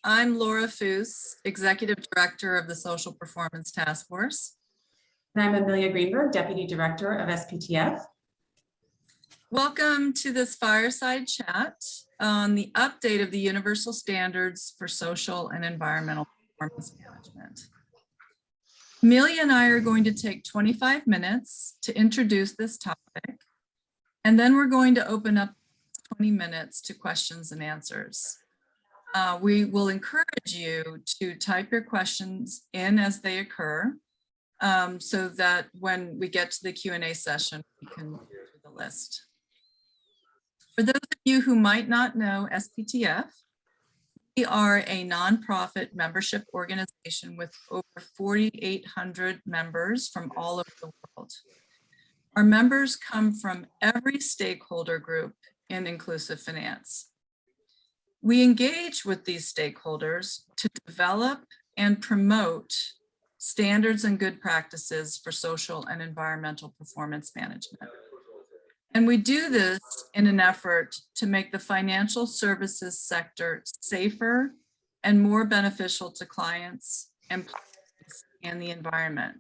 I'm Laura Foos, Executive Director of the Social Performance Task Force. And I'm Amelia Greenberg, Deputy Director of SPTF. Welcome to this fireside chat on the update of the Universal Standards for Social and Environmental Performance Management. Amelia and I are going to take 25 minutes to introduce this topic, and then we're going to open up 20 minutes to questions and answers. We will encourage you to type your questions in as they occur, so that when we get to the Q&A session, we can go through the list. For those of you who might not know SPTF, we are a nonprofit membership organization with over 4,800 members from all over the world. Our members come from every stakeholder group in inclusive finance. We engage with these stakeholders to develop and promote standards and good practices for social and environmental performance management. And we do this in an effort to make the financial services sector safer and more beneficial to clients, employees, and the environment.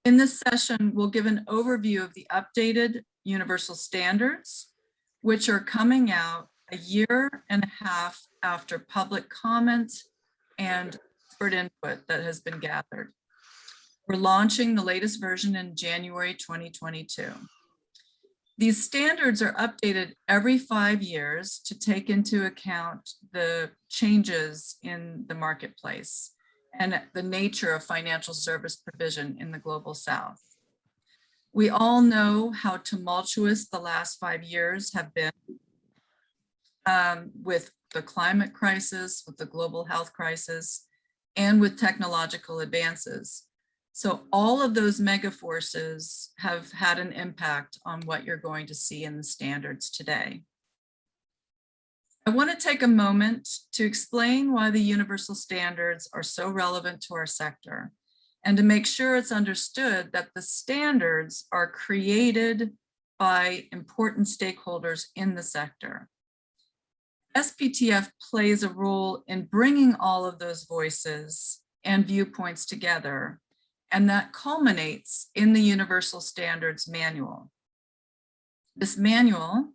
In this session, we'll give an overview of the updated Universal Standards, which are coming out a year and a half after public comment and expert input that has been gathered. We're launching the latest version in January 2022. These standards are updated every 5 years to take into account the changes in the marketplace and the nature of financial service provision in the Global South. We all know how tumultuous the last 5 years have been with the climate crisis, with the global health crisis, and with technological advances. So all of those mega forces have had an impact on what you're going to see in the standards today. I want to take a moment to explain why the Universal Standards are so relevant to our sector, and to make sure it's understood that the standards are created by important stakeholders in the sector. SPTF plays a role in bringing all of those voices and viewpoints together, and that culminates in the Universal Standards Manual. This manual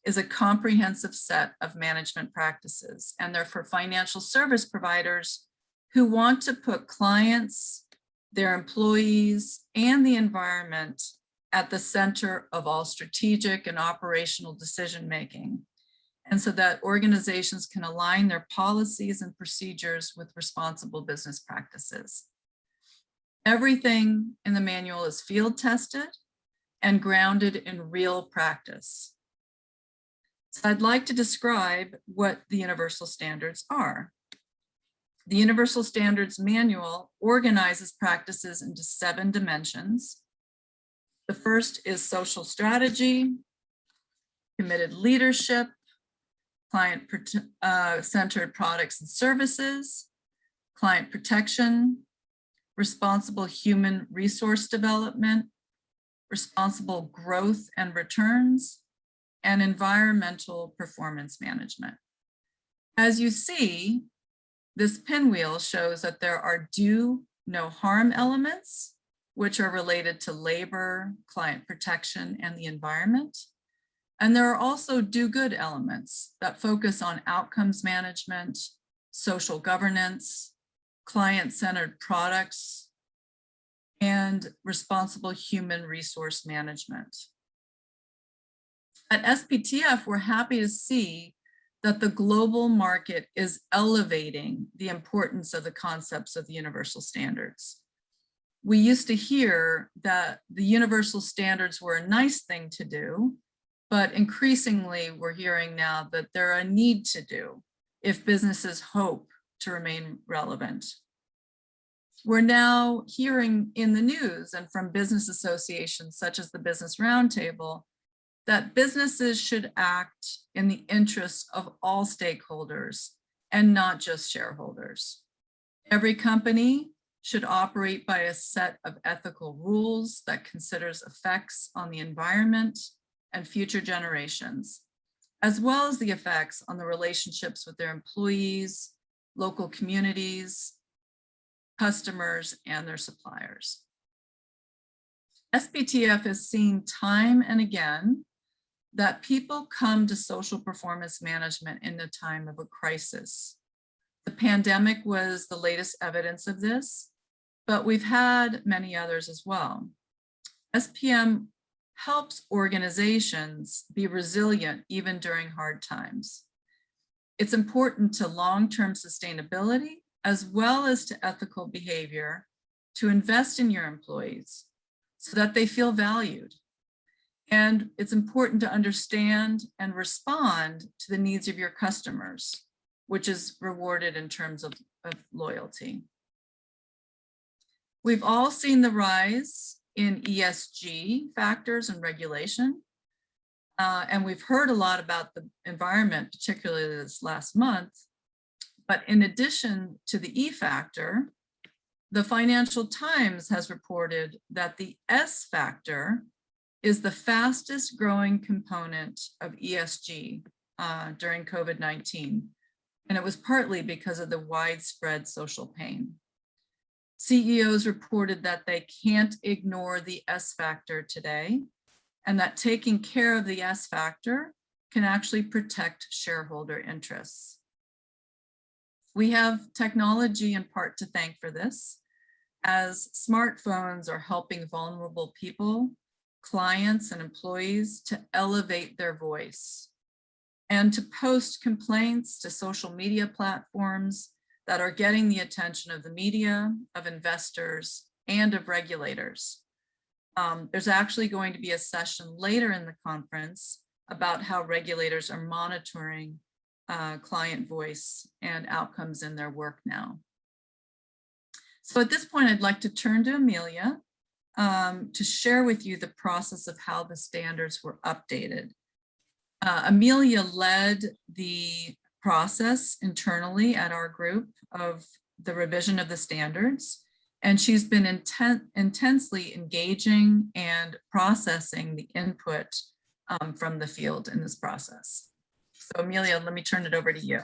is a comprehensive set of management practices, and they're for financial service providers who want to put clients, their employees, and the environment at the center of all strategic and operational decision-making, and so that organizations can align their policies and procedures with responsible business practices. Everything in the manual is field tested and grounded in real practice. So I'd like to describe what the Universal Standards are. The Universal Standards Manual organizes practices into 7 dimensions. The first is social strategy, committed leadership, client-centered products and services, client protection, responsible human resource development, responsible growth and returns, and environmental performance management. As you see, this pinwheel shows that there are do no harm elements, which are related to labor, client protection, and the environment. And there are also do good elements that focus on outcomes management, social governance, client-centered products, and responsible human resource management. At SPTF, we're happy to see that the global market is elevating the importance of the concepts of the Universal Standards. We used to hear that the Universal Standards were a nice thing to do, but increasingly we're hearing now that they're a need to do if businesses hope to remain relevant. We're now hearing in the news and from business associations such as the Business Roundtable that businesses should act in the interests of all stakeholders and not just shareholders. Every company should operate by a set of ethical rules that considers effects on the environment and future generations. as well as the effects on the relationships with their employees, local communities, customers, and their suppliers. SPTF has seen time and again that people come to social performance management in the time of a crisis. The pandemic was the latest evidence of this, but we've had many others as well. SPM helps organizations be resilient even during hard times. It's important to long-term sustainability as well as to ethical behavior to invest in your employees so that they feel valued. And it's important to understand and respond to the needs of your customers, which is rewarded in terms of loyalty. We've all seen the rise in ESG factors and regulation. And we've heard a lot about the environment, particularly this last month. But in addition to the E factor, the Financial Times has reported that the S factor is the fastest growing component of ESG during COVID-19. And it was partly because of the widespread social pain. CEOs reported that they can't ignore the S factor today, and that taking care of the S factor can actually protect shareholder interests. We have technology in part to thank for this, as smartphones are helping vulnerable people, clients, and employees to elevate their voice and to post complaints to social media platforms that are getting the attention of the media, of investors, and of regulators. There's actually going to be a session later in the conference about how regulators are monitoring client voice and outcomes in their work now. So at this point, I'd like to turn to Amelia to share with you the process of how the standards were updated. Amelia led the process internally at our group of the revision of the standards, and she's been intensely engaging and processing the input from the field in this process. So Amelia, let me turn it over to you.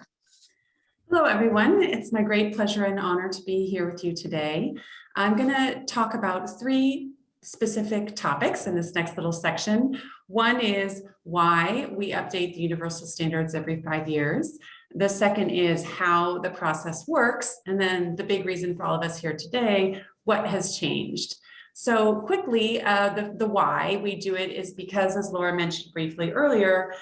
Hello, everyone. It's my great pleasure and honor to be here with you today. I'm going to talk about 3 specific topics in this next little section. One is why we update the universal standards every 5 years. The second is how the process works. And then the big reason for all of us here today, what has changed. So quickly, the why we do it is because, as Laura mentioned briefly earlier,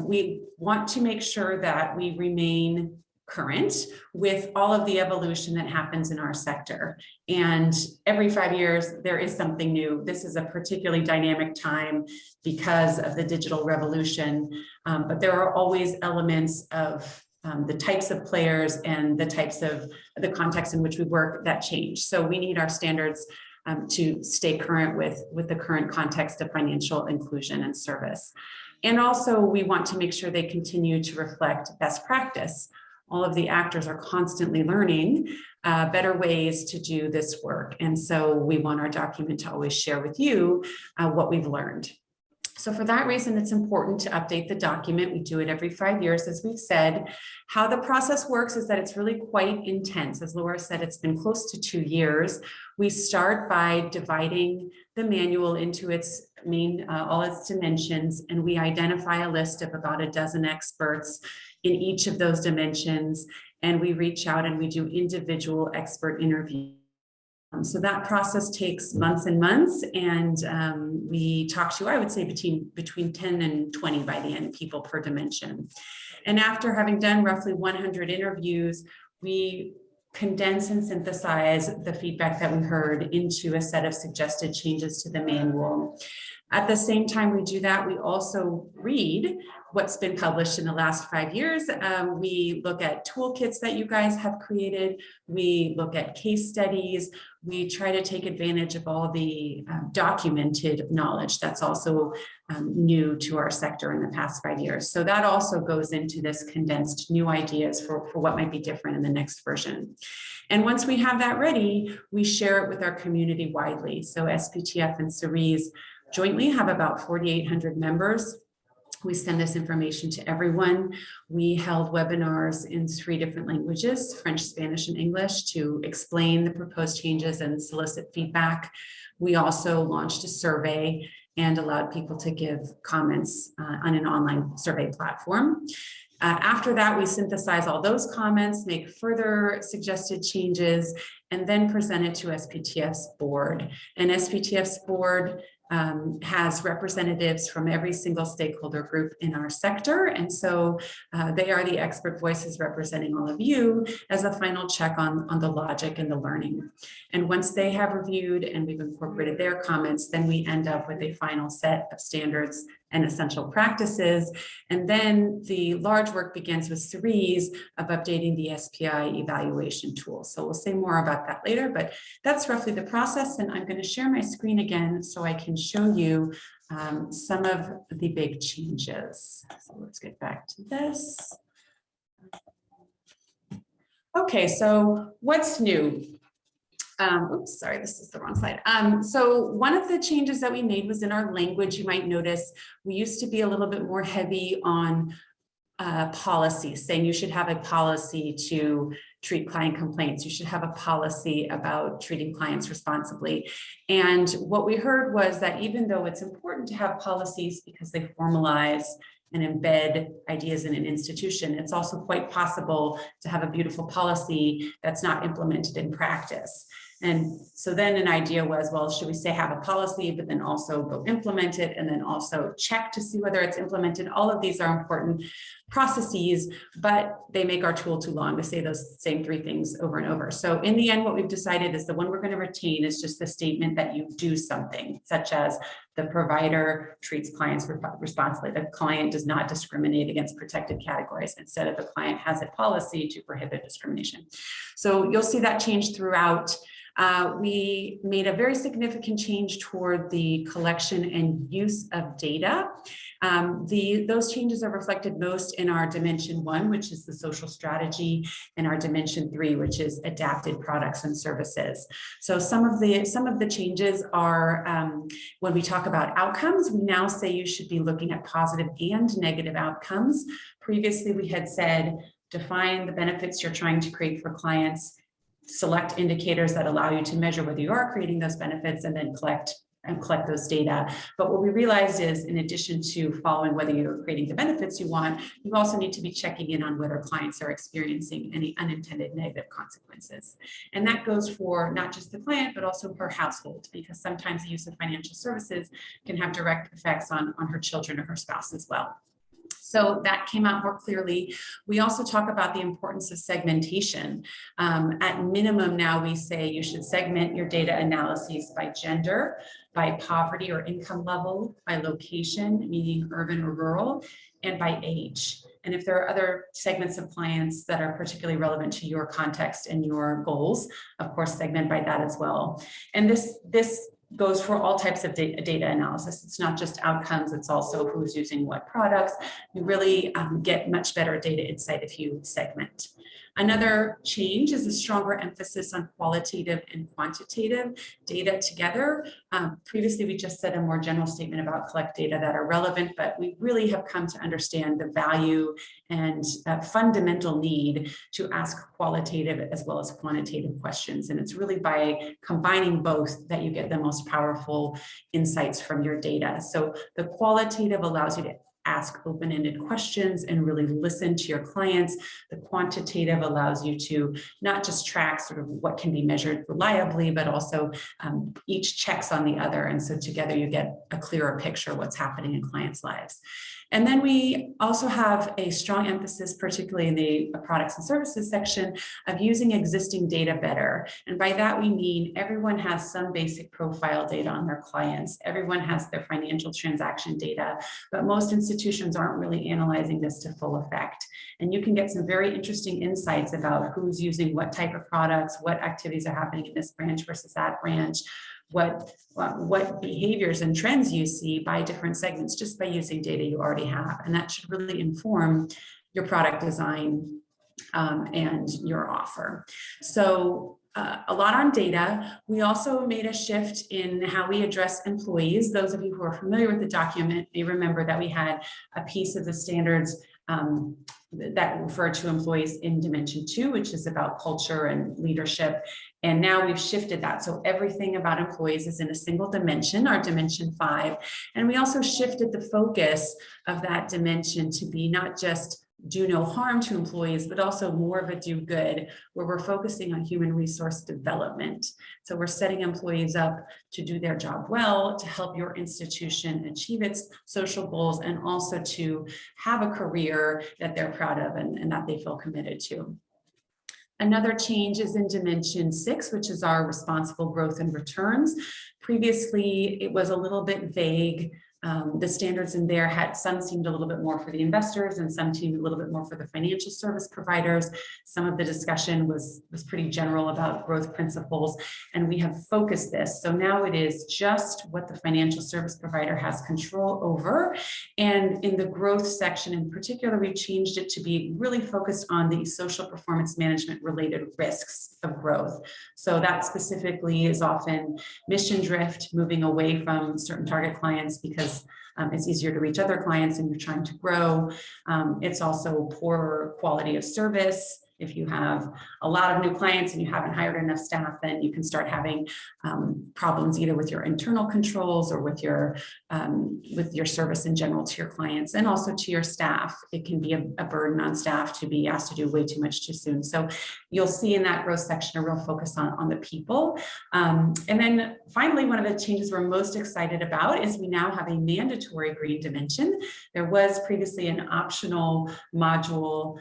we want to make sure that we remain current with all of the evolution that happens in our sector. And every 5 years, there is something new. This is a particularly dynamic time because of the digital revolution, but there are always elements of the types of players and the types of the context in which we work that change. So we need our standards to stay current with the current context of financial inclusion and service. And also we want to make sure they continue to reflect best practice. All of the actors are constantly learning better ways to do this work. And so we want our document to always share with you what we've learned. So for that reason, it's important to update the document. We do it every 5 years, as we've said. How the process works is that it's really quite intense. As Laura said, it's been close to 2 years. We start by dividing the manual into its main, all its dimensions, and we identify a list of about a dozen experts in each of those dimensions, and we reach out and we do individual expert interviews. So that process takes months and months, and we talk to, I would say, between 10 and 20 by the end, people per dimension. And after having done roughly 100 interviews, we condense and synthesize the feedback that we heard into a set of suggested changes to the manual. At the same time we do that, we also read what's been published in the last 5 years. We look at toolkits that you guys have created. We look at case studies. We try to take advantage of all the documented knowledge that's also new to our sector in the past 5 years. So that also goes into this condensed new ideas for what might be different in the next version. And once we have that ready, we share it with our community widely. So SPTF and CERISE jointly have about 4,800 members. We send this information to everyone. We held webinars in 3 different languages, French, Spanish, and English, to explain the proposed changes and solicit feedback. We also launched a survey and allowed people to give comments on an online survey platform. After that, we synthesize all those comments, make further suggested changes, and then present it to SPTF's board. And SPTF's board has representatives from every single stakeholder group in our sector. And so they are the expert voices representing all of you as a final check on the logic and the learning. And once they have reviewed and we've incorporated their comments, then we end up with a final set of standards and essential practices. And then the large work begins with CERISE of updating the SPI evaluation tool. So we'll say more about that later, but that's roughly the process. And I'm going to share my screen again so I can show you some of the big changes. So let's get back to this. Okay, so what's new? Oops, sorry, this is the wrong slide. So one of the changes that we made was in our language. You might notice we used to be a little bit more heavy on policy, saying you should have a policy to treat client complaints. You should have a policy about treating clients responsibly. And what we heard was that even though it's important to have policies because they formalize and embed ideas in an institution, it's also quite possible to have a beautiful policy that's not implemented in practice. And so then an idea was, well, should we say have a policy, but then also go implement it and then also check to see whether it's implemented? All of these are important processes, but they make our tool too long to say those same 3 things over and over. So in the end, what we've decided is the one we're going to retain is just the statement that you do something, such as the provider treats clients responsibly. The client does not discriminate against protected categories. Instead of the client has a policy to prohibit discrimination. So you'll see that change throughout. We made a very significant change toward the collection and use of data. Those changes are reflected most in our Dimension 1, which is the social strategy, and our Dimension 3, which is adapted products and services. So some of the changes are when we talk about outcomes, we now say you should be looking at positive and negative outcomes. Previously, we had said define the benefits you're trying to create for clients, select indicators that allow you to measure whether you are creating those benefits, and then collect those data. But what we realized is, in addition to following whether you're creating the benefits you want, you also need to be checking in on whether clients are experiencing any unintended negative consequences. And that goes for not just the client, but also her household, because sometimes the use of financial services can have direct effects on her children or her spouse as well. So that came out more clearly. We also talk about the importance of segmentation. At minimum now, we say you should segment your data analyses by gender, by poverty or income level, by location, meaning urban or rural, and by age. And if there are other segments of clients that are particularly relevant to your context and your goals, of course, segment by that as well. And this goes for all types of data analysis. It's not just outcomes, it's also who's using what products. You really get much better data insight if you segment. Another change is a stronger emphasis on qualitative and quantitative data together. Previously, we just said a more general statement about collect data that are relevant, but we really have come to understand the value and fundamental need to ask qualitative as well as quantitative questions. And it's really by combining both that you get the most powerful insights from your data. So the qualitative allows you to ask open-ended questions and really listen to your clients. The quantitative allows you to not just track sort of what can be measured reliably, but also each checks on the other. And so together you get a clearer picture of what's happening in clients' lives. And then we also have a strong emphasis, particularly in the products and services section, of using existing data better. And by that, we mean everyone has some basic profile data on their clients. Everyone has their financial transaction data, but most institutions aren't really analyzing this to full effect. And you can get some very interesting insights about who's using what type of products, what activities are happening in this branch versus that branch, what behaviors and trends you see by different segments just by using data you already have. And that should really inform your product design and your offer. So a lot on data. We also made a shift in how we address employees. Those of you who are familiar with the document may remember that we had a piece of the standards that refer to employees in Dimension 2, which is about culture and leadership. And now we've shifted that. So everything about employees is in a single dimension, our Dimension 5. And we also shifted the focus of that dimension to be not just do no harm to employees, but also more of a do good, where we're focusing on human resource development. So we're setting employees up to do their job well, to help your institution achieve its social goals, and also to have a career that they're proud of and that they feel committed to. Another change is in Dimension 6, which is our responsible growth and returns. Previously, it was a little bit vague. The standards in there had some seemed a little bit more for the investors and some seemed a little bit more for the financial service providers. Some of the discussion was pretty general about growth principles, and we have focused this. So now it is just what the financial service provider has control over. And in the growth section in particular, we changed it to be really focused on the social performance management related risks of growth. So that specifically is often mission drift, moving away from certain target clients because it's easier to reach other clients and you're trying to grow. It's also poor quality of service. If you have a lot of new clients and you haven't hired enough staff, then you can start having problems either with your internal controls or with your service in general to your clients and also to your staff. It can be a burden on staff to be asked to do way too much too soon. So you'll see in that growth section a real focus on the people. And then finally, one of the changes we're most excited about is we now have a mandatory green dimension. There was previously an optional module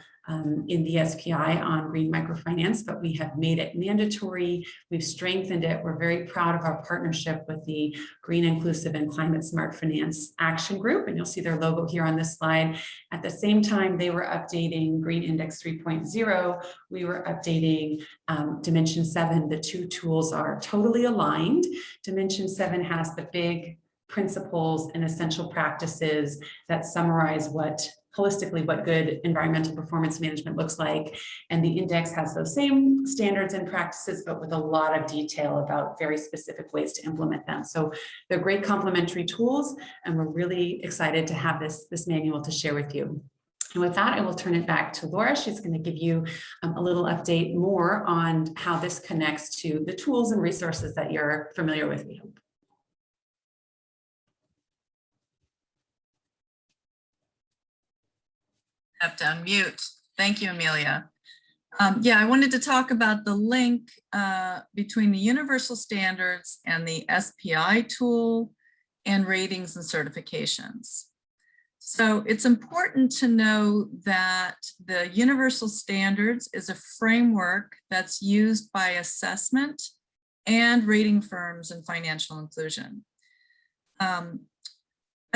in the SPI on green microfinance, but we have made it mandatory. We've strengthened it. We're very proud of our partnership with the Green Inclusive and Climate Smart Finance Action Group, and you'll see their logo here on this slide. At the same time, they were updating Green Index 3.0. We were updating Dimension 7. The two tools are totally aligned. Dimension 7 has the big principles and essential practices that summarize holistically what good environmental performance management looks like. And the index has those same standards and practices, but with a lot of detail about very specific ways to implement them. So they're great complementary tools, and we're really excited to have this manual to share with you. And with that, I will turn it back to Laura. She's going to give you a little update more on how this connects to the tools and resources that you're familiar with, we hope. Have to unmute. Thank you, Amelia. Yeah, I wanted to talk about the link between the universal standards and the SPI tool and ratings and certifications. So it's important to know that the universal standards is a framework that's used by assessment and rating firms in financial inclusion.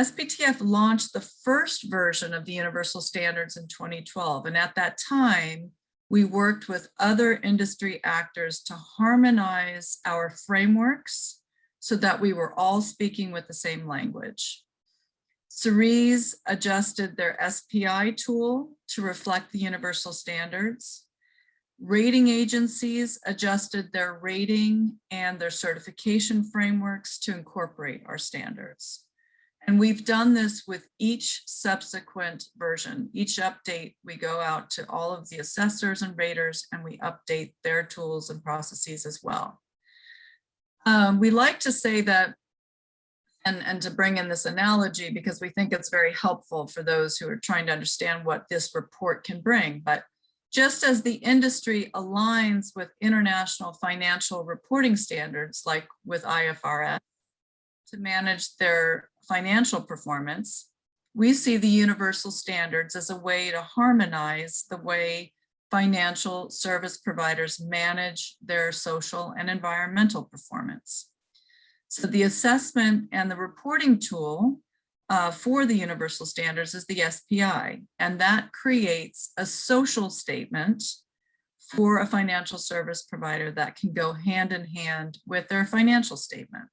SPTF launched the first version of the universal standards in 2012. And at that time, we worked with other industry actors to harmonize our frameworks so that we were all speaking with the same language. CERISE adjusted their SPI tool to reflect the universal standards. Rating agencies adjusted their rating and their certification frameworks to incorporate our standards. And we've done this with each subsequent version. Each update, we go out to all of the assessors and raters and we update their tools and processes as well. We like to say that, and to bring in this analogy because we think it's very helpful for those who are trying to understand what this report can bring. But just as the industry aligns with international financial reporting standards, like with IFRS, to manage their financial performance, we see the universal standards as a way to harmonize the way financial service providers manage their social and environmental performance. So the assessment and the reporting tool for the universal standards is the SPI, and that creates a social statement for a financial service provider that can go hand in hand with their financial statement.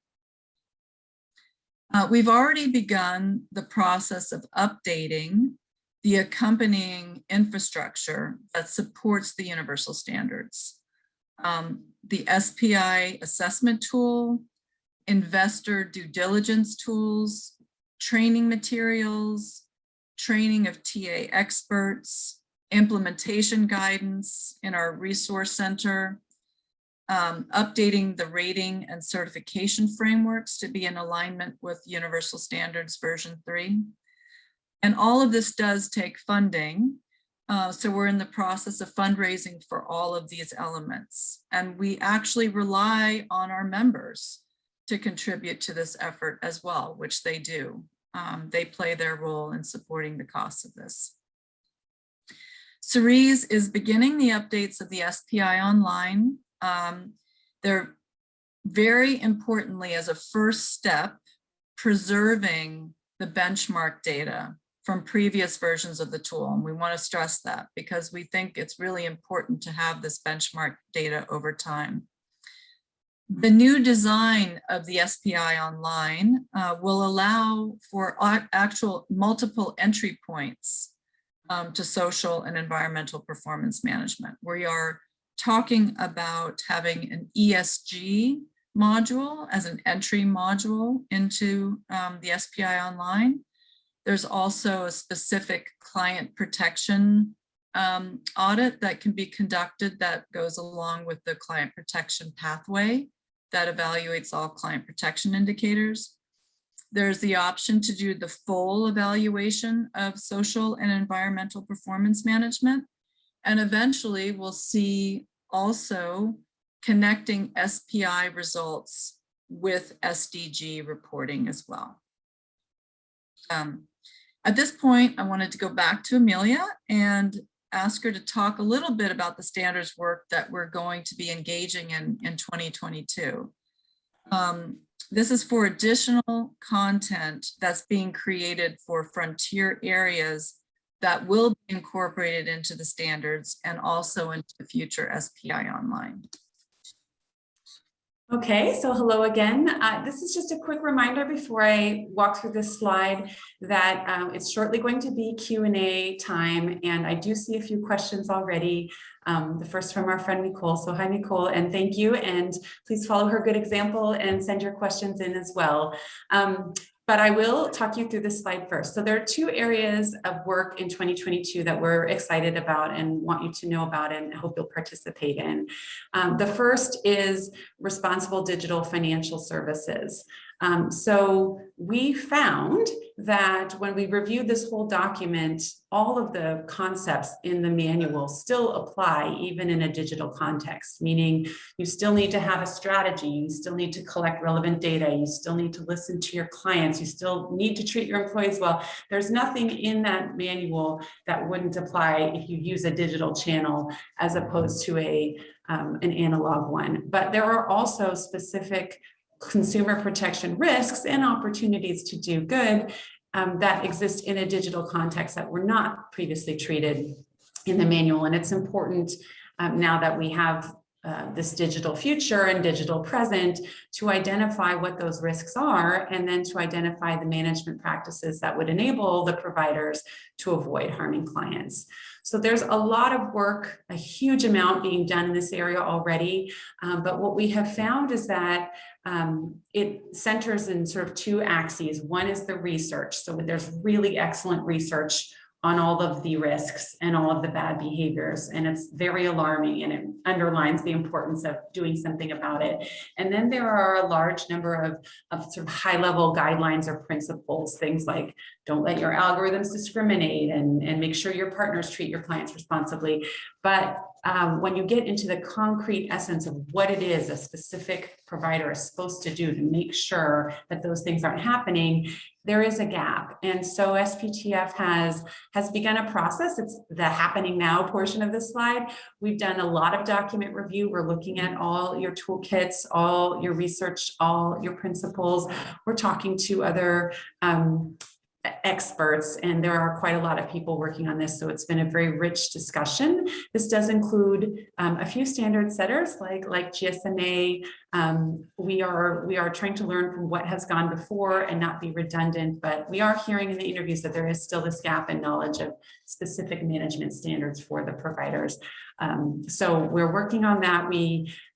We've already begun the process of updating the accompanying infrastructure that supports the universal standards. The SPI assessment tool, investor due diligence tools, training materials, training of TA experts, implementation guidance in our resource center, updating the rating and certification frameworks to be in alignment with Universal Standards version 3. And all of this does take funding. So we're in the process of fundraising for all of these elements. And we actually rely on our members to contribute to this effort as well, which they do. They play their role in supporting the costs of this. CERISE is beginning the updates of the SPI online. They're very importantly, as a first step, preserving the benchmark data from previous versions of the tool. And we want to stress that because we think it's really important to have this benchmark data over time. The new design of the SPI online will allow for actual multiple entry points to social and environmental performance management. We are talking about having an ESG module as an entry module into the SPI online. There's also a specific client protection audit that can be conducted that goes along with the client protection pathway that evaluates all client protection indicators. There's the option to do the full evaluation of social and environmental performance management. And eventually we'll see also connecting SPI results with SDG reporting as well. At this point, I wanted to go back to Amelia and ask her to talk a little bit about the standards work that we're going to be engaging in 2022. This is for additional content that's being created for frontier areas that will be incorporated into the standards and also into the future SPI online. Okay, so hello again. This is just a quick reminder before I walk through this slide that it's shortly going to be Q&A time, and I do see a few questions already. The first from our friend Nicole. So hi, Nicole, and thank you. And please follow her good example and send your questions in as well. But I will talk you through this slide first. So there are two areas of work in 2022 that we're excited about and want you to know about and hope you'll participate in. The first is responsible digital financial services. So we found that when we reviewed this whole document, all of the concepts in the manual still apply even in a digital context, meaning you still need to have a strategy, you still need to collect relevant data, you still need to listen to your clients, you still need to treat your employees well. There's nothing in that manual that wouldn't apply if you use a digital channel as opposed to an analog one. But there are also specific consumer protection risks and opportunities to do good that exist in a digital context that were not previously treated in the manual. And it's important now that we have this digital future and digital present to identify what those risks are and then to identify the management practices that would enable the providers to avoid harming clients. So there's a lot of work, a huge amount being done in this area already. But what we have found is that it centers in sort of two axes. One is the research. So there's really excellent research on all of the risks and all of the bad behaviors. And it's very alarming and it underlines the importance of doing something about it. And then there are a large number of sort of high level guidelines or principles, things like don't let your algorithms discriminate and make sure your partners treat your clients responsibly. But when you get into the concrete essence of what it is a specific provider is supposed to do to make sure that those things aren't happening, there is a gap. And so SPTF has begun a process. It's the happening now portion of this slide. We've done a lot of document review. We're looking at all your toolkits, all your research, all your principles. We're talking to other experts, and there are quite a lot of people working on this, so it's been a very rich discussion. This does include a few standard setters like GSMA. We are trying to learn from what has gone before and not be redundant, but we are hearing in the interviews that there is still this gap in knowledge of specific management standards for the providers. So we're working on that.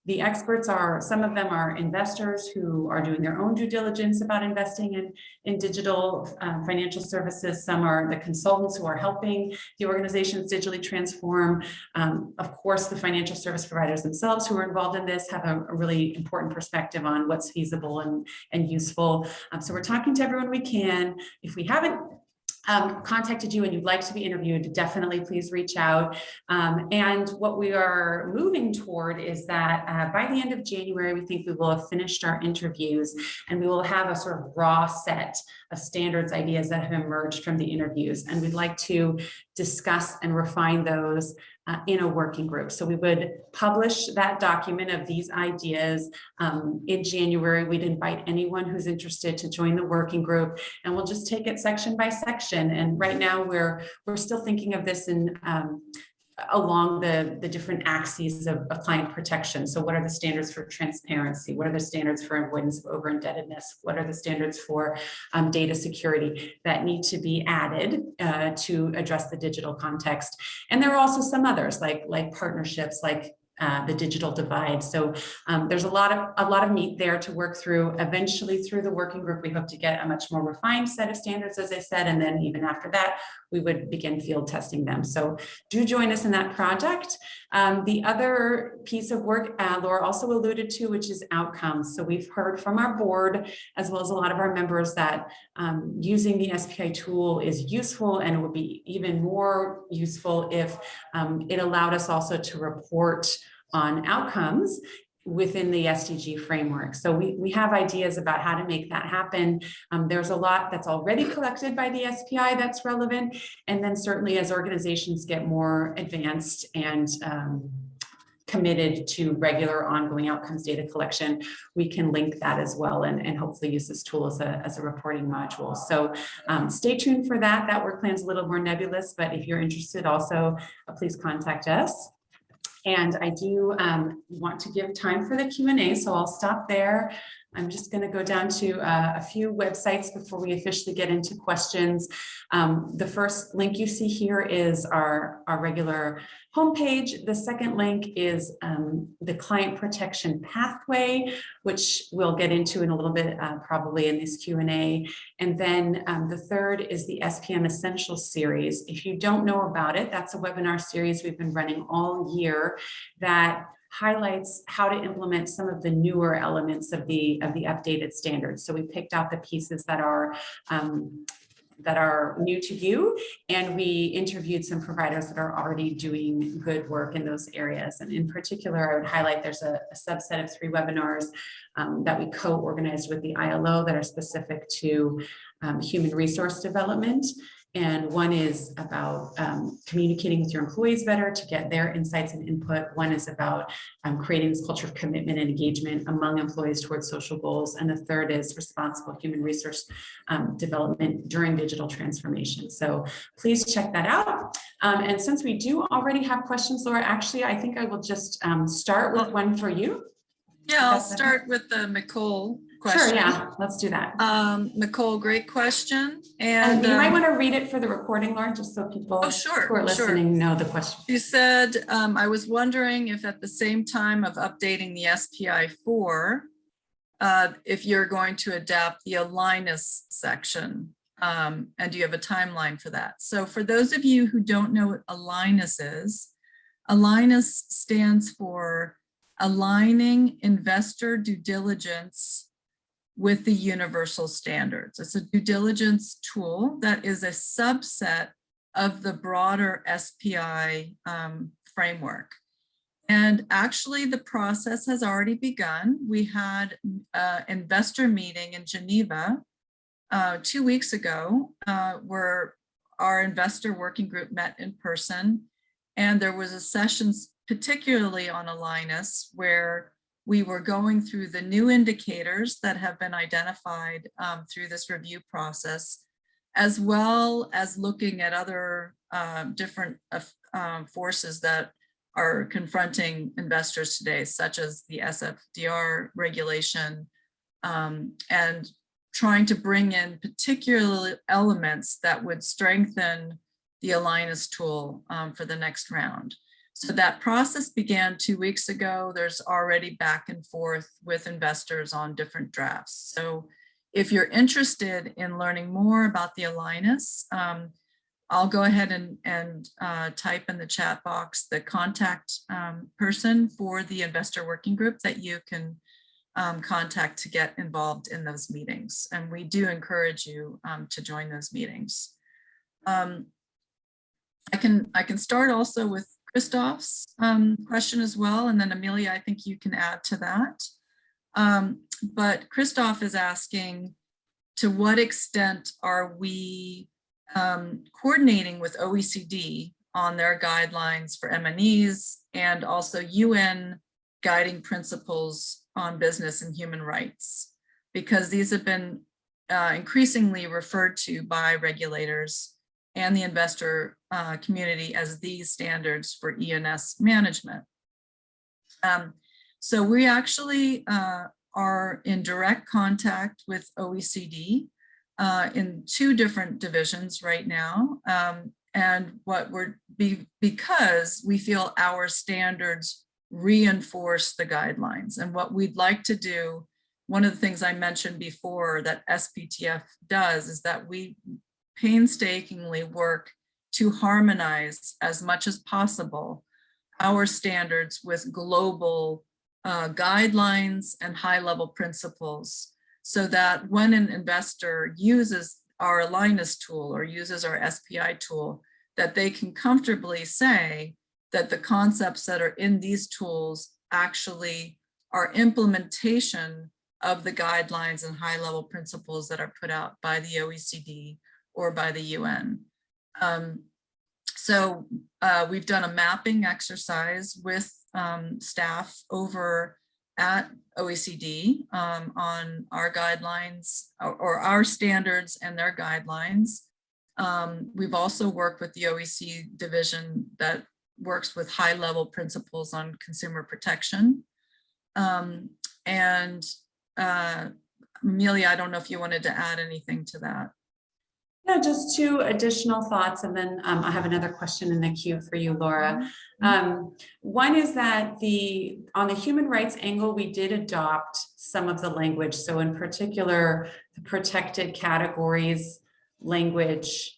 The experts some of them are investors who are doing their own due diligence about investing in digital financial services. Some are the consultants who are helping the organizations digitally transform. Of course, the financial service providers themselves who are involved in this have a really important perspective on what's feasible and useful. So we're talking to everyone we can. If we haven't contacted you and you'd like to be interviewed, definitely please reach out. And what we are moving toward is that by the end of January, we think we will have finished our interviews and we will have a sort of raw set of standards ideas that have emerged from the interviews. And we'd like to discuss and refine those in a working group. So we would publish that document of these ideas in January. We'd invite anyone who's interested to join the working group, and we'll just take it section by section. And right now we're still thinking of this in along the different axes of client protection. So what are the standards for transparency? What are the standards for avoidance of over-indebtedness? What are the standards for data security that need to be added to address the digital context? And there are also some others like partnerships, like the digital divide. So there's a lot of meat there to work through. Eventually, through the working group, we hope to get a much more refined set of standards, as I said, and then even after that, we would begin field testing them. So do join us in that project. The other piece of work Laura also alluded to, which is outcomes. So we've heard from our board, as well as a lot of our members, that using the SPI tool is useful, and it would be even more useful if it allowed us also to report on outcomes within the SDG framework. So we have ideas about how to make that happen. There's a lot that's already collected by the SPI that's relevant. And then certainly as organizations get more advanced and committed to regular ongoing outcomes data collection, we can link that as well and hopefully use this tool as a reporting module. So stay tuned for that. That work plan is a little more nebulous, but if you're interested also, please contact us. And I do want to give time for the Q&A, so I'll stop there. I'm just going to go down to a few websites before we officially get into questions. The first link you see here is our regular homepage. The second link is the client protection pathway, which we'll get into in a little bit probably in this Q&A. And then the third is the SPM Essentials series. If you don't know about it, that's a webinar series we've been running all year that highlights how to implement some of the newer elements of the updated standards. So we picked out the pieces that are new to you, and we interviewed some providers that are already doing good work in those areas. And in particular, I would highlight there's a subset of 3 webinars that we co-organized with the ILO that are specific to human resource development. And one is about communicating with your employees better to get their insights and input. One is about creating this culture of commitment and engagement among employees towards social goals. And the third is responsible human resource development during digital transformation. So please check that out. And since we do already have questions, Laura, actually, I think I will just start with one for you. Yeah, I'll start with the McCall question. Sure, yeah, let's do that. McCall, great question. And you might want to read it for the recording, Lauren, just so people who are listening know the question. You said, I was wondering if at the same time of updating the SPI-4, if you're going to adapt the Alinus section, and do you have a timeline for that? So for those of you who don't know what Alinus is, Alinus stands for Aligning Investor Due Diligence with the Universal Standards. It's a due diligence tool that is a subset of the broader SPI framework. And actually the process has already begun. We had an investor meeting in Geneva 2 weeks ago where our investor working group met in person. And there was a session particularly on Alinus where we were going through the new indicators that have been identified through this review process as well as looking at other different forces that are confronting investors today, such as the SFDR regulation, and trying to bring in particular elements that would strengthen the Alignis tool for the next round. So that process began 2 weeks ago. There's already back and forth with investors on different drafts. So if you're interested in learning more about the Alignis, I'll go ahead and type in the chat box the contact person for the investor working group that you can contact to get involved in those meetings. And we do encourage you to join those meetings. I can start also with Christoph's question as well, and then Amelia, I think you can add to that. But Christoph is asking, to what extent are we coordinating with OECD on their guidelines for M&Es and also UN guiding principles on business and human rights? Because these have been increasingly referred to by regulators and the investor community as these standards for E&S management. So we actually are in direct contact with OECD in 2 different divisions right now. And what because we feel our standards reinforce the guidelines. And what we'd like to do, one of the things I mentioned before that SPTF does is that we painstakingly work to harmonize as much as possible our standards with global guidelines and high-level principles, so that when an investor uses our Alignis tool or uses our SPI tool, that they can comfortably say that the concepts that are in these tools actually are implementation of the guidelines and high-level principles that are put out by the OECD or by the UN. So we've done a mapping exercise with staff over at OECD on our guidelines or our standards and their guidelines. We've also worked with the OECD division that works with high-level principles on consumer protection. And Amelia, I don't know if you wanted to add anything to that. Yeah, just 2 additional thoughts, and then I have another question in the queue for you, Laura. One is that on the human rights angle, we did adopt some of the language. So in particular, the protected categories language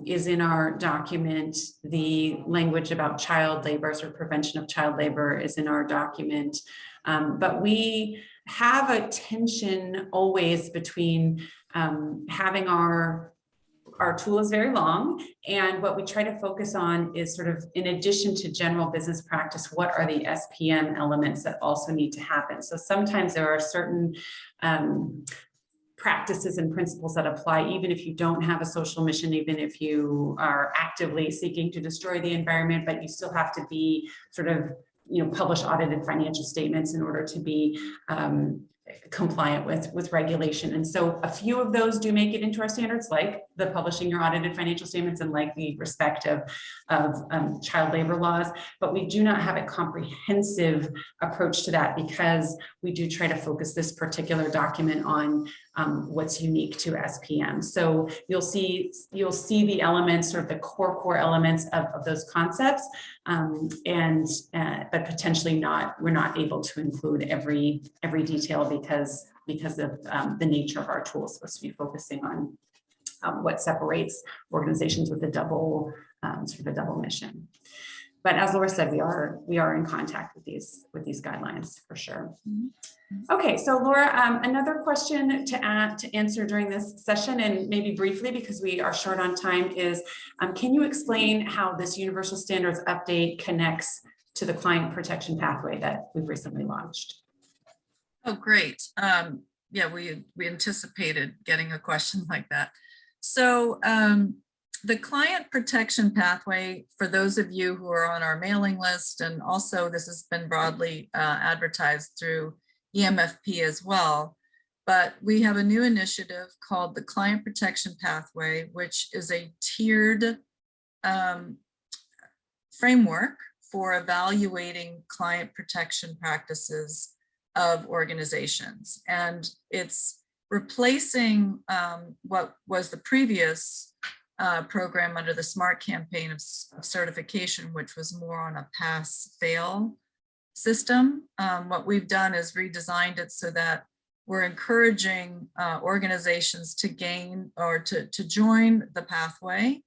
is in our document. The language about child labor or prevention of child labor is in our document. But we have a tension always between having our tool is very long, and what we try to focus on is sort of, in addition to general business practice, what are the SPM elements that also need to happen? So sometimes there are certain practices and principles that apply even if you don't have a social mission, even if you are actively seeking to destroy the environment, but you still have to be sort of, publish audited financial statements in order to be compliant with regulation. And so a few of those do make it into our standards, like the publishing your audited financial statements and like the respect of child labor laws, but we do not have a comprehensive approach to that because we do try to focus this particular document on what's unique to SPM. So you'll see the elements, sort of the core elements of those concepts, but potentially we're not able to include every detail because of the nature of our tool is supposed to be focusing on what separates organizations with a double mission. But as Laura said, we are in contact with these guidelines for sure. Okay, so Laura, another question to answer during this session, and maybe briefly because we are short on time, is can you explain how this universal standards update connects to the client protection pathway that we've recently launched? Oh, great. Yeah, we anticipated getting a question like that. So the client protection pathway, for those of you who are on our mailing list, and also this has been broadly advertised through e-MFP as well, But we have a new initiative called the Client Protection Pathway, which is a tiered framework for evaluating client protection practices of organizations. And it's replacing what was the previous program under the SMART campaign of certification, which was more on a pass-fail system. What we've done is redesigned it so that we're encouraging organizations to gain or to join the pathway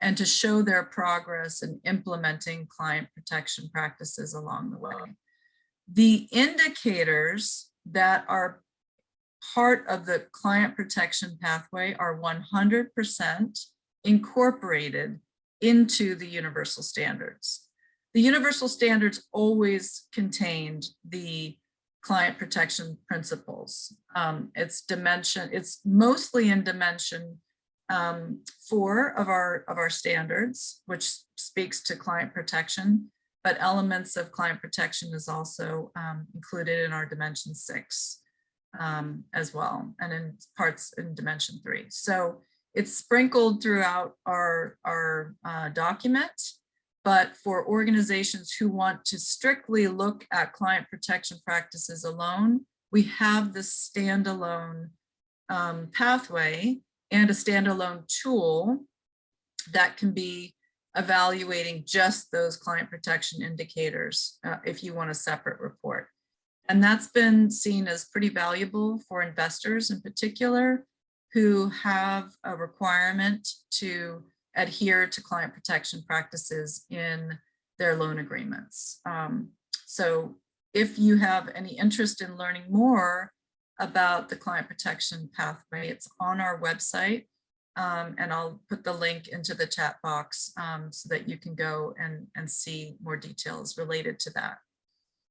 and to show their progress in implementing client protection practices along the way. The indicators that are part of the client protection pathway are 100% incorporated into the universal standards. The universal standards always contained the client protection principles. It's mostly in dimension 4 of our standards, which speaks to client protection, but elements of client protection is also included in our dimension 6 as well, and in parts in dimension 3. So it's sprinkled throughout our document, but for organizations who want to strictly look at client protection practices alone, we have this standalone pathway and a standalone tool that can be evaluating just those client protection indicators if you want a separate report. And that's been seen as pretty valuable for investors in particular who have a requirement to adhere to client protection practices in their loan agreements. So if you have any interest in learning more about the client protection pathway, it's on our website, and I'll put the link into the chat box so that you can go and see more details related to that.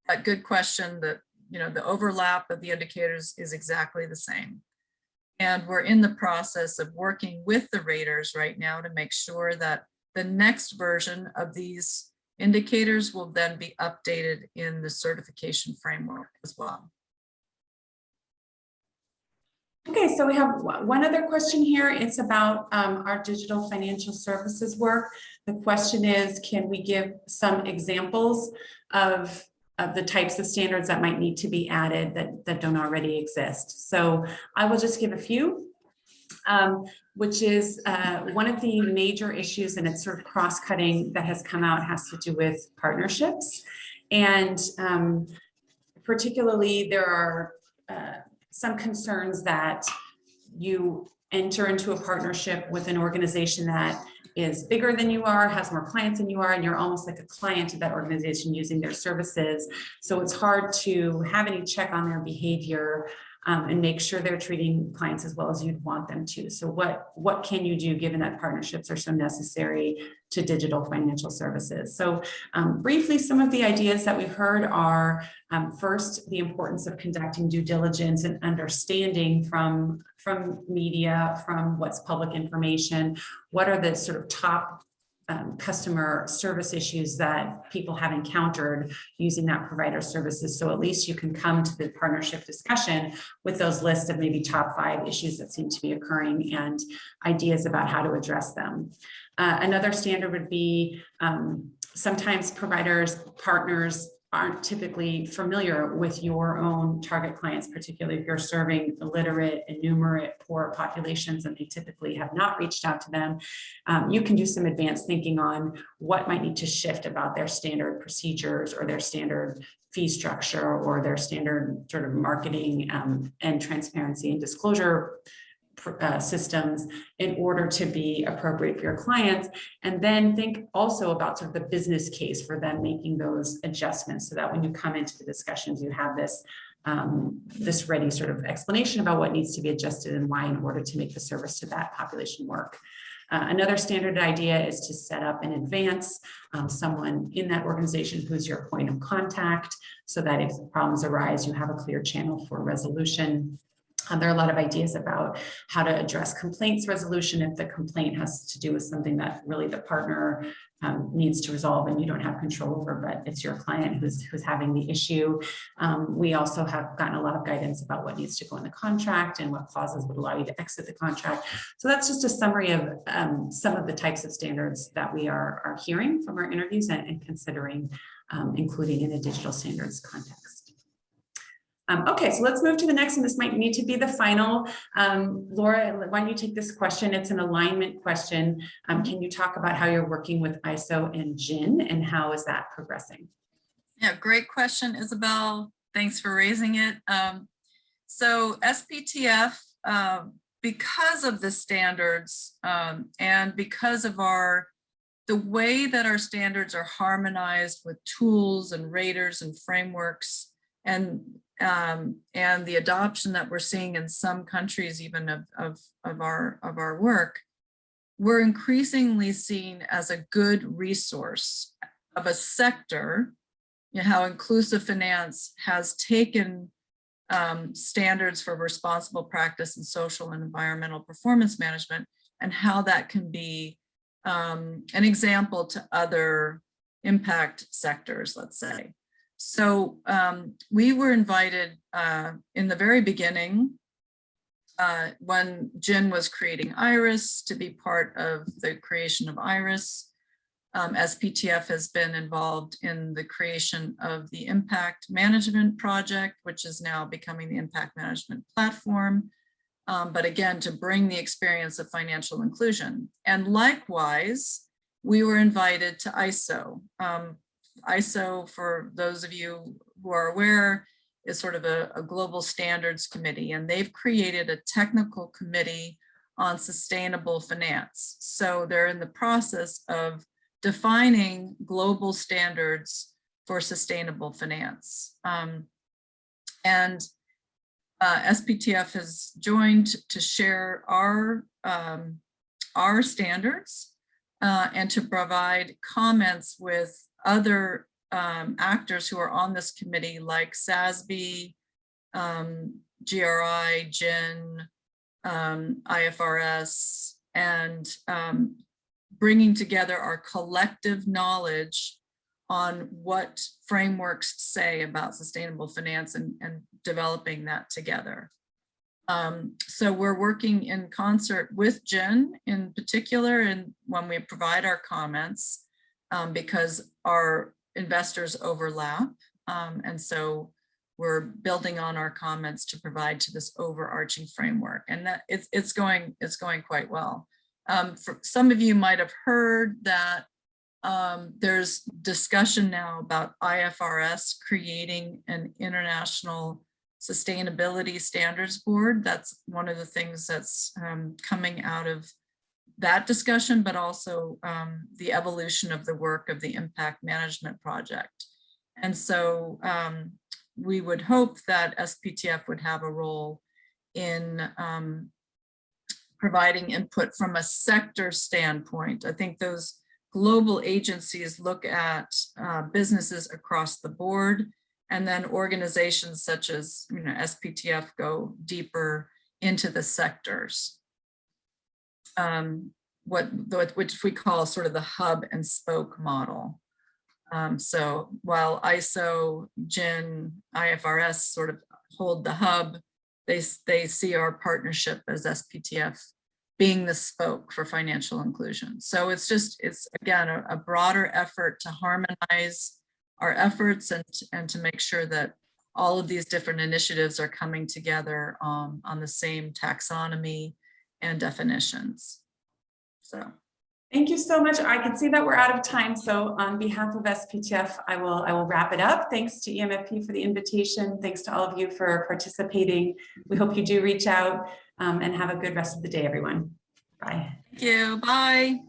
A good question. That the overlap of the indicators is exactly the same. And we're in the process of working with the raters right now to make sure that the next version of these indicators will then be updated in the certification framework as well. Okay, so we have one other question here. It's about our digital financial services work. The question is, can we give some examples of the types of standards that might need to be added that don't already exist? So I will just give a few, which is one of the major issues, and it's sort of cross-cutting, that has come out has to do with partnerships. And particularly there are some concerns that you enter into a partnership with an organization that is bigger than you are, has more clients than you are, and you're almost like a client of that organization using their services. So it's hard to have any check on their behavior and make sure they're treating clients as well as you'd want them to. So what can you do given that partnerships are so necessary to digital financial services? So briefly, some of the ideas that we've heard are first, the importance of conducting due diligence and understanding from media, from what's public information, what are the sort of top customer service issues that people have encountered using that provider services. So at least you can come to the partnership discussion with those lists of maybe top 5 issues that seem to be occurring and ideas about how to address them. Another standard would be sometimes providers, partners aren't typically familiar with your own target clients, particularly if you're serving illiterate, enumerate, poor populations, and they typically have not reached out to them. You can do some advanced thinking on what might need to shift about their standard procedures or their standard fee structure or their standard sort of marketing and transparency and disclosure systems in order to be appropriate for your clients. And then think also about sort of the business case for them making those adjustments so that when you come into the discussions, you have this this ready sort of explanation about what needs to be adjusted and why in order to make the service to that population work. Another standard idea is to set up in advance someone in that organization who's your point of contact so that if problems arise, you have a clear channel for resolution. There are a lot of ideas about how to address complaints resolution if the complaint has to do with something that really the partner needs to resolve and you don't have control over, but it's your client who's having the issue. We also have gotten a lot of guidance about what needs to go in the contract and what clauses would allow you to exit the contract. So that's just a summary of some of the types of standards that we are hearing from our interviews and considering including in a digital standards context. Okay, so let's move to the next one. This might need to be the final. Laura, why don't you take this question? It's an alignment question. Can you talk about how you're working with ISO and GIN and how is that progressing? Yeah, great question, Isabel. Thanks for raising it. So SPTF, because of the standards and because of the way that our standards are harmonized with tools and raters and frameworks, and the adoption that we're seeing in some countries even of our work, we're increasingly seen as a good resource of a sector. You know, how inclusive finance has taken standards for responsible practice in social and environmental performance management, and how that can be an example to other impact sectors, let's say. So we were invited in the very beginning when GIN was creating IRIS to be part of the creation of IRIS. SPTF has been involved in the creation of the Impact Management Project, which is now becoming the Impact Management Platform. But again, to bring the experience of financial inclusion. And likewise, we were invited to ISO. ISO, for those of you who are aware, is sort of a global standards committee, and they've created a technical committee on sustainable finance. So they're in the process of defining global standards for sustainable finance. SPTF has joined to share our standards and to provide comments with other actors who are on this committee, like SASB, GRI, GIN, IFRS, and bringing together our collective knowledge on what frameworks say about sustainable finance and developing that together. So we're working in concert with GIN in particular, and when we provide our comments, because our investors overlap. And so we're building on our comments to provide to this overarching framework, and that it's going quite well. For some of you might have heard that there's discussion now about IFRS creating an international sustainability standards board. That's one of the things that's coming out of that discussion, but also the evolution of the work of the Impact Management Project. And so we would hope that SPTF would have a role in providing input from a sector standpoint. I think those global agencies look at businesses across the board, and then organizations such as SPTF go deeper into the sectors. Which we call sort of the hub and spoke model. So while ISO, GIN, IFRS sort of hold the hub, they see our partnership as SPTF being the spoke for financial inclusion. So it's again a broader effort to harmonize our efforts and to make sure that all of these different initiatives are coming together on the same taxonomy and definitions. So thank you so much. I can see that we're out of time. So on behalf of SPTF, I will wrap it up. Thanks to e-MFP for the invitation. Thanks to all of you for participating. We hope you do reach out and have a good rest of the day, everyone. Bye. Thank you. Bye.